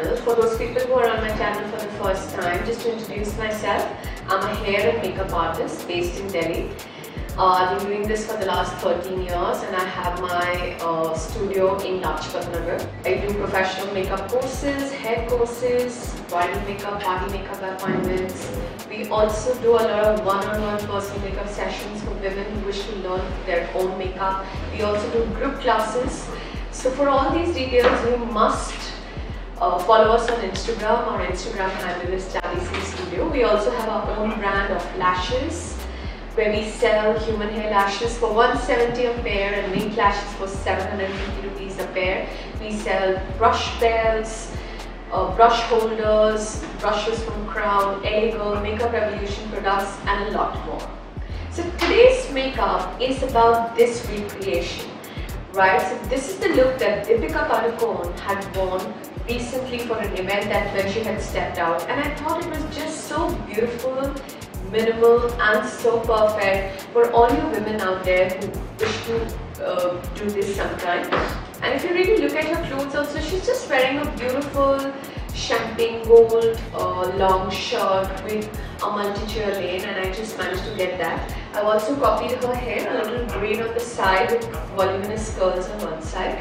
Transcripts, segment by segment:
channel. For those people who are on my channel for the first time, just to introduce myself, I'm a hair and makeup artist based in Delhi. I've been doing this for the last 13 years and I have my studio in Lajpat Nagar. I do professional makeup courses, hair courses, bridal makeup, party makeup appointments. We also do a lot of one-on-one personal makeup sessions for women who wish to learn their own makeup. We also do group classes. So for all these details, you must follow us on Instagram. Our Instagram handle is Chandni Singh Studio. We also have our own brand of lashes, where we sell human hair lashes for 170 a pair and mink lashes for 750 rupees a pair. We sell brush belts, brush holders, brushes from Crown, Ego, Makeup Revolution products and a lot more. So today's makeup is about this recreation, right? So this is the look that Deepika Padukone had worn recently for an event that when she had stepped out, and I thought it was just so beautiful, minimal and so perfect for all you women out there who wish to do this sometime. And if you really look at her clothes also, she's just wearing a beautiful champagne gold long shirt with a multi-tier lane, and I just managed to get that. I've also copied her hair, a little braid on the side with voluminous curls on one side.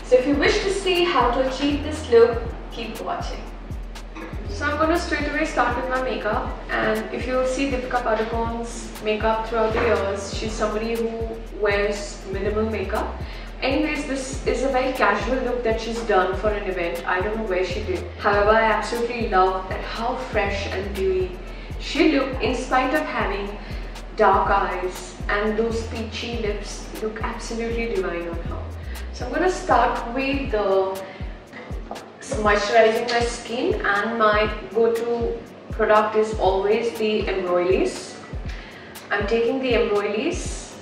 So if you wish to see how to achieve this look, keep watching. So I'm going to straight away start with my makeup, and if you see Deepika Padukone's makeup throughout the years, she's somebody who wears minimal makeup. Anyways, this is a very casual look that she's done for an event. I don't know where she did. However, I absolutely love that how fresh and dewy she looked in spite of having dark eyes, and those peachy lips look absolutely divine on her. So I'm going to start with moisturizing my skin, and my go-to product is always the Embryolisse. I'm taking the Embryolisse.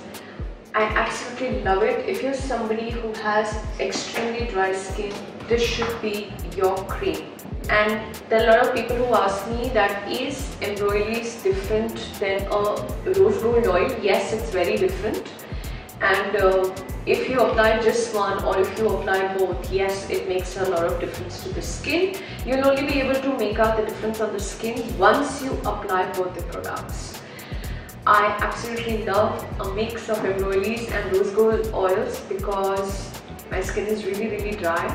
I absolutely love it. If you're somebody who has extremely dry skin, this should be your cream. And there are a lot of people who ask me that is Embryolisse different than a rose gold oil? Yes, it's very different. And if you apply just one or if you apply both, yes, it makes a lot of difference to the skin. You'll only be able to make out the difference on the skin once you apply both the products. I absolutely love a mix of Embryolisse and rose gold oils because my skin is really dry,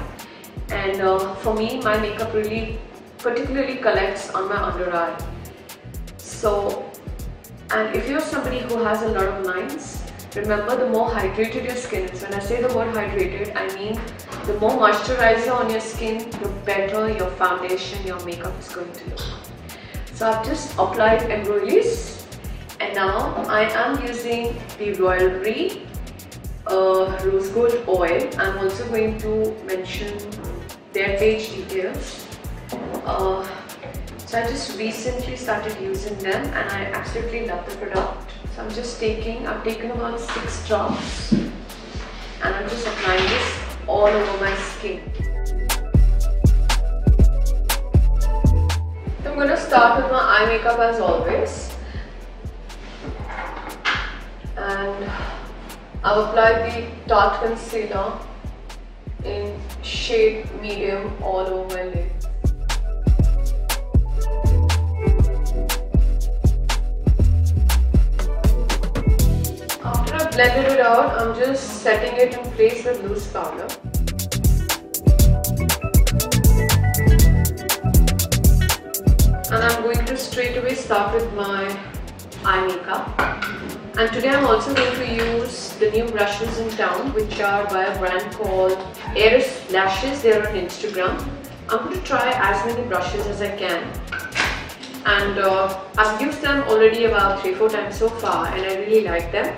and for me my makeup really particularly collects on my under eye. So, and if you're somebody who has a lot of lines, remember, the more hydrated your skin is. When I say the word hydrated, I mean the more moisturizer on your skin, the better your foundation, your makeup is going to look. So I've just applied Embryolisse, and now I am using the Royal Brie Rose Gold Oil. I'm also going to mention their page details. So I just recently started using them and I absolutely love the product. So I'm just I've taken about 6 drops and I'm just applying this all over my skin. So I'm going to start with my eye makeup as always. And I've applied the Tarte Concealer in shade medium all over my lid. After I've blended it out, I'm just setting it in place with loose powder. And I'm going to straight away start with my eye makeup. And today I'm also going to use the new brushes in town, which are by a brand called Eris Lashes. They're on Instagram. I'm going to try as many brushes as I can. And I've used them already about 3-4 times so far and I really like them.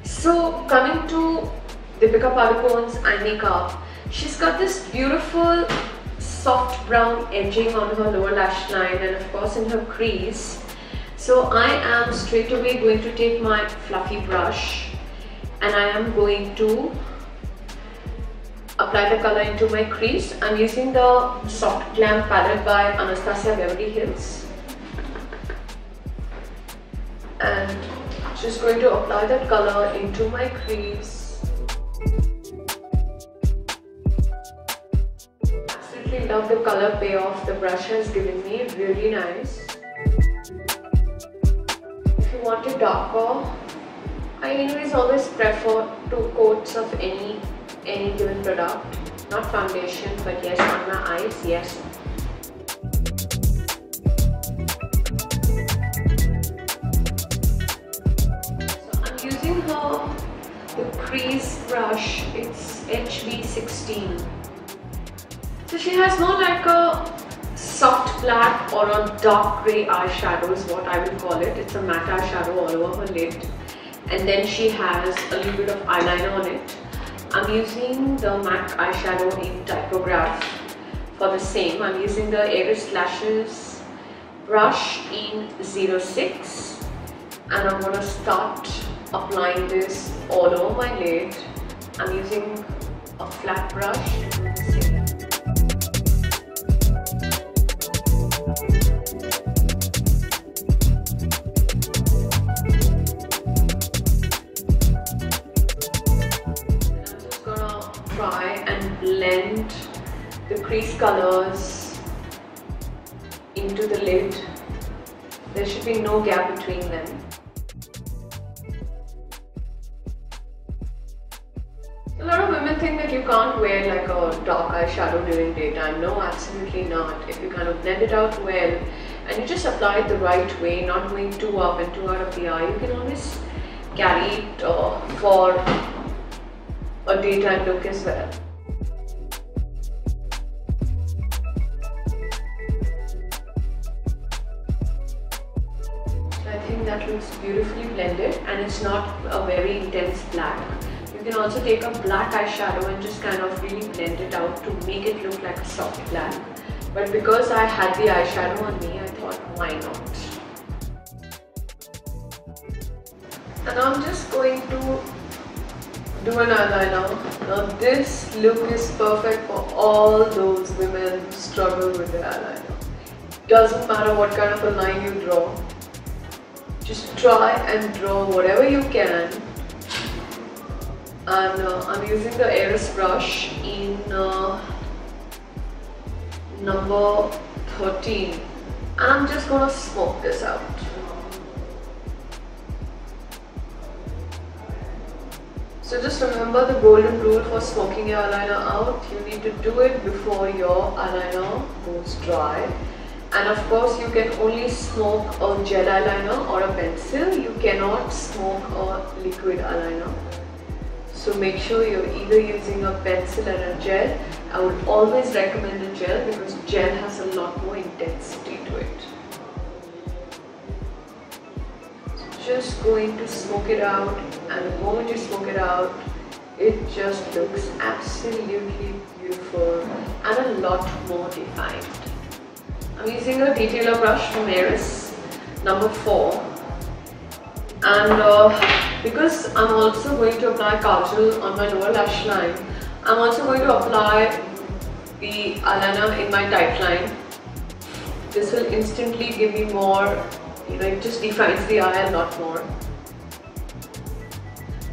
So coming to Deepika Padukone's eye makeup, she's got this beautiful soft brown edging on her lower lash line and of course in her crease. So I am straight away going to take my fluffy brush and I am going to apply the color into my crease. I'm using the Soft Glam palette by Anastasia Beverly Hills and just going to apply that color into my crease. absolutely love the color payoff the brush has given me, really nice. If you want it darker, I anyways always prefer 2 coats of any given product, not foundation, but yes, on my eyes, yes. So I'm using the crease brush, it's HB16. So she has more like a soft black or a dark grey eyeshadow is what I will call it. It's a matte eyeshadow all over her lid, and then she has a little bit of eyeliner on it. I'm using the MAC eyeshadow in Typograph for the same. I'm using the Iris Lashes brush in 06, and I'm going to start applying this all over my lid. I'm using a flat brush. Try and blend the crease colors into the lid. There should be no gap between them. A lot of women think that you can't wear like a dark eyeshadow during daytime. No, absolutely not. If you kind of blend it out well and you just apply it the right way, not going too up and too out of the eye, you can always carry it for a daytime look as well. So I think that looks beautifully blended, and it's not a very intense black. You can also take a black eyeshadow and just kind of really blend it out to make it look like a soft black. But because I had the eyeshadow on me, I thought, why not? And I'm just going to do an eyeliner. Now this look is perfect for all those women who struggle with their eyeliner. Doesn't matter what kind of a line you draw. Just try and draw whatever you can. And I'm using the Iris brush in number 13. And I'm just gonna smoke this out. So just remember the golden rule for smoking your eyeliner out. You need to do it before your eyeliner goes dry. And of course you can only smoke a gel eyeliner or a pencil. You cannot smoke a liquid eyeliner. So make sure you're either using a pencil and a gel. I would always recommend a gel because gel has a lot more intensity to it. Just going to smoke it out, and the moment you smoke it out, it just looks absolutely beautiful and a lot more defined. I'm using a detailer brush from Iris, number 4, and because I'm also going to apply kajal on my lower lash line, I'm also going to apply the eyeliner in my tight line. This will instantly give me more, it just defines the eye a lot more.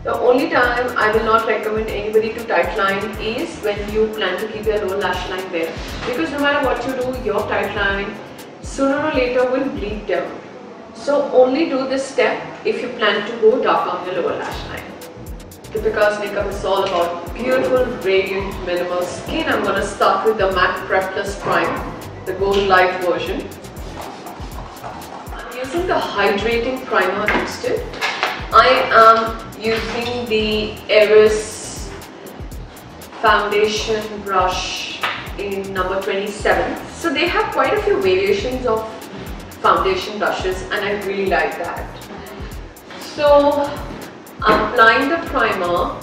The only time I will not recommend anybody to tight line is when you plan to keep your lower lash line bare, because no matter what you do, your tight line sooner or later will bleed down. So only do this step if you plan to go dark on your lower lash line. Deepika's makeup is all about beautiful, radiant, minimal skin. I'm going to start with the MAC Prep Plus Prime, the Gold Light version. I'm using the hydrating primer instead. I am using the Iris foundation brush in number 27. So they have quite a few variations of foundation brushes and I really like that. So I'm applying the primer.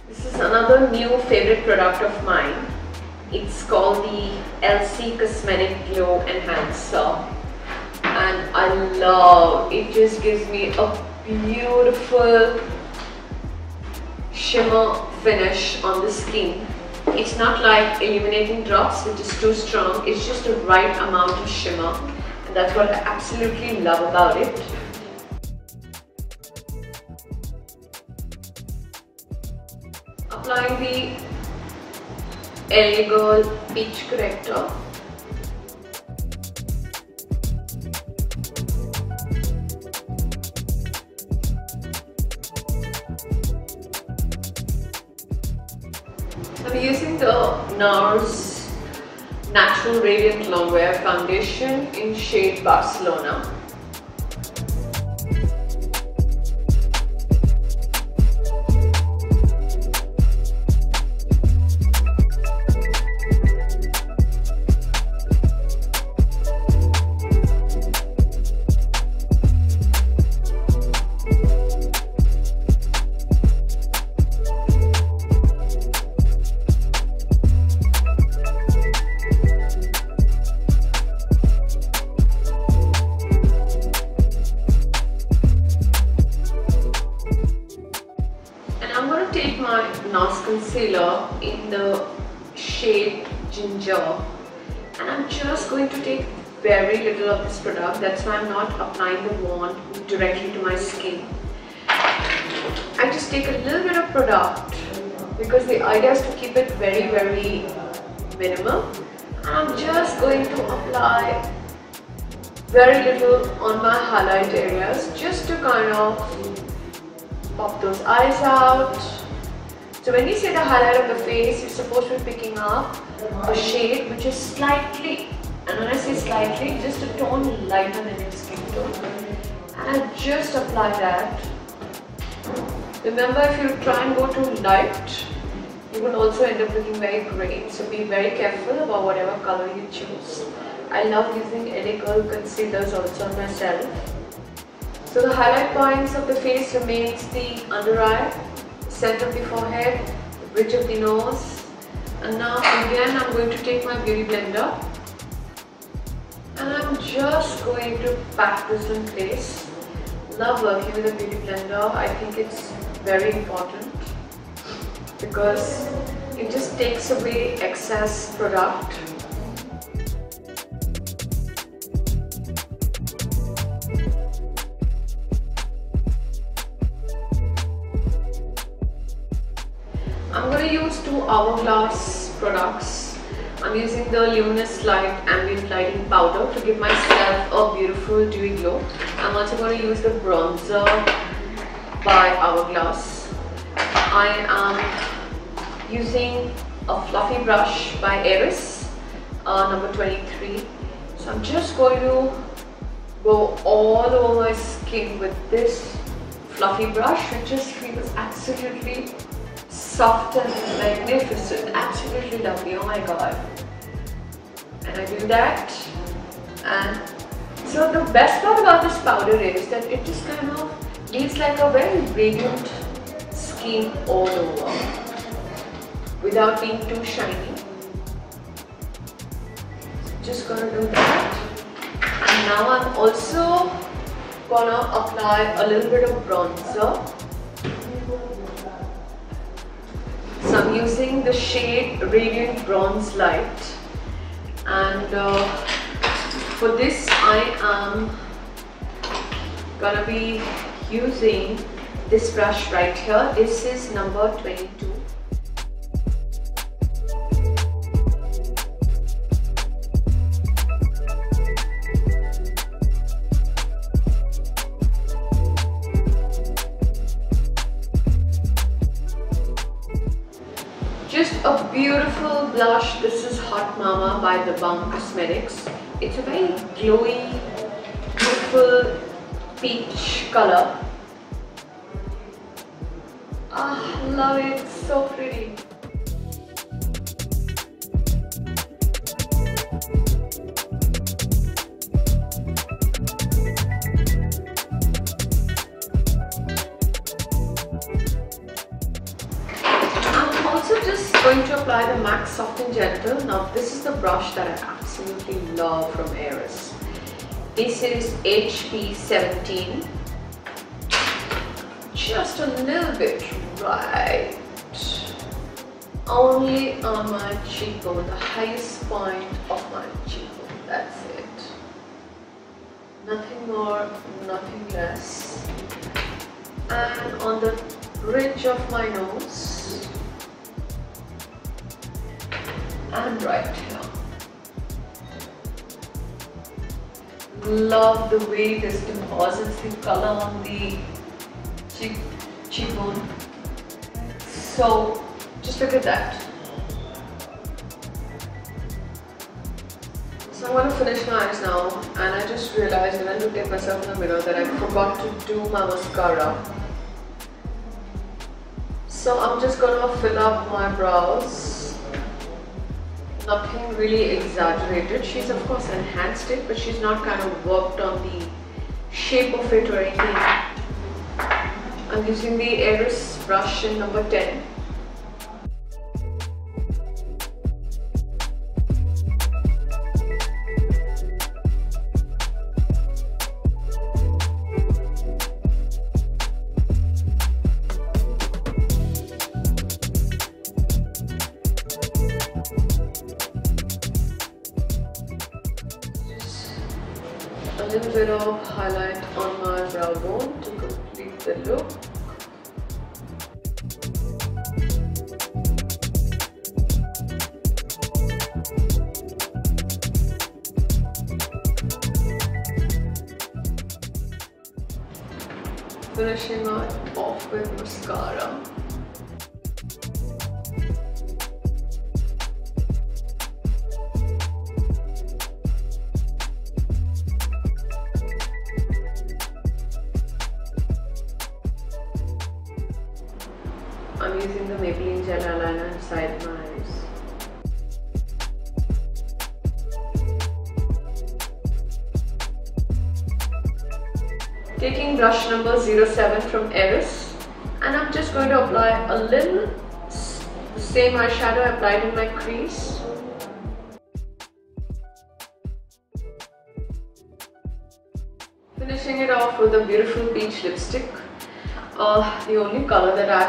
This is another new favorite product of mine. It's called the LC Cosmetic Glow Enhancer, and I love it. Just gives me a beautiful shimmer finish on the skin. It's not like illuminating drops which is too strong. It's just the right amount of shimmer, and that's what I absolutely love about it. Applying the LA Girl Peach Corrector. I'm using the NARS Natural Radiant Longwear Foundation in shade Barcelona. Take my NARS concealer in the shade Ginger, and I'm just going to take very little of this product. That's why I'm not applying the wand directly to my skin. I just take a little bit of product because the idea is to keep it very minimal. And I'm just going to apply very little on my highlight areas just to kind of pop those eyes out. So when we say the highlight of the face, you're supposed to be picking up a shade which is slightly, and when I say slightly, just a tone lighter than your skin tone. And I just apply that. Remember, if you try and go too light, you will also end up looking very grey. So be very careful about whatever color you choose. I love using LA Girl concealers also on myself. So the highlight points of the face remains the under eye, center of the forehead, the bridge of the nose. And now again I'm going to take my beauty blender and I'm just going to pat this in place. Love working with a beauty blender. I think it's very important because it just takes away excess product. I'm going to use two Hourglass products. I'm using the Luminous Light Ambient Lighting Powder to give myself a beautiful dewy glow. I'm also going to use the bronzer by Hourglass. I am using a fluffy brush by Eris, number 23. So I'm just going to go all over my skin with this fluffy brush. It just feels absolutely soft and magnificent, absolutely lovely. Oh my god. And I do that, and so the best part about this powder is that it just kind of leaves like a very radiant skin all over without being too shiny. Just gonna do that. And now I'm also gonna apply a little bit of bronzer. So I'm using the shade Radiant Bronze Light, and for this I am gonna be using this brush right here. This is number 22. Just a beautiful blush. This is Hot Mama by The Balm Cosmetics. It's a very glowy, beautiful peach color. Ah, love it. It's so pretty. Going to apply the MAC Soft and Gentle. Now this is the brush that I absolutely love from Eris. This is HP17. Just a little bit right only on my cheekbone, the highest point of my cheekbone. That's it. Nothing more, nothing less. And on the bridge of my nose, and right here. Love the way this deposits the color on the cheekbone. So just look at that. So I'm going to finish my eyes now, and I just realized when I looked at myself in the mirror that I forgot to do my mascara. So I'm just going to fill up my brows. Nothing really exaggerated. She's of course enhanced it, but she's not kind of worked on the shape of it or anything. I'm using the Eyeliner brush in number 10. A little bit of highlight on my brow bone to complete the look. Finishing off with mascara. I'm using the Maybelline Gel Eyeliner inside my eyes. Taking brush number 07 from Eyeliner, and I'm just going to apply a little the same eyeshadow I applied in my crease. Finishing it off with a beautiful peach lipstick. The only color that I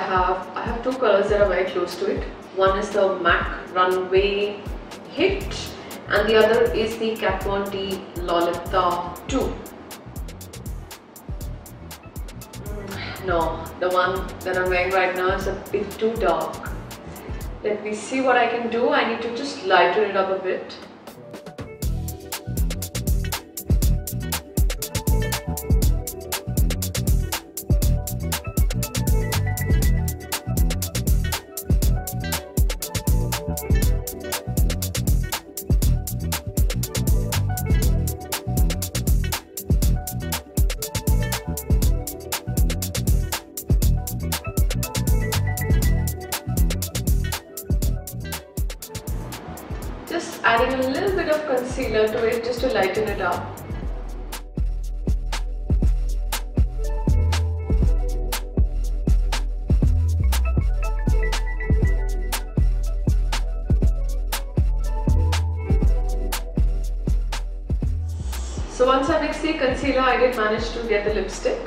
have two colors that are very close to it. One is the MAC Runway Hit, and the other is the Kat Von D Lolita 2. No, the one that I'm wearing right now is a bit too dark. Let me see what I can do. I need to just lighten it up a bit. Just adding a little bit of concealer to it just to lighten it up. So once I mixed the concealer, I did manage to get the lipstick,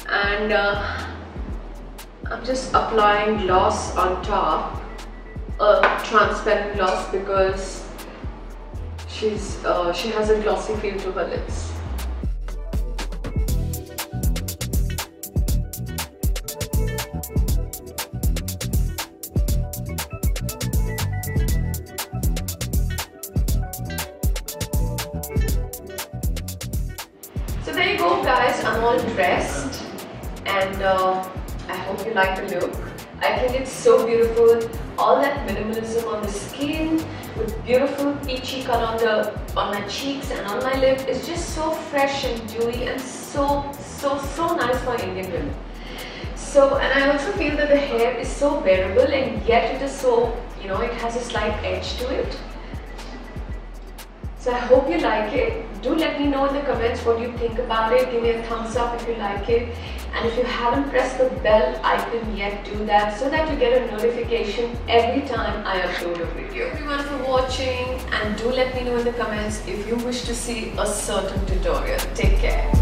and I'm just applying gloss on top. A transparent gloss, because she has a glossy feel to her lips. So there you go guys, I'm all dressed, and I hope you like the look. I think it's so beautiful. All that minimalism on the skin with beautiful peachy color on my cheeks and on my lip is just so fresh and dewy and so nice for Indian women. So, and I also feel that the hair is so wearable, and yet it is so, you know, it has a slight edge to it. So I hope you like it. Do let me know in the comments what you think about it. Give me a thumbs up if you like it. And if you haven't pressed the bell icon yet, do that so that you get a notification every time I upload a video. Thank you everyone for watching, and do let me know in the comments if you wish to see a certain tutorial. Take care.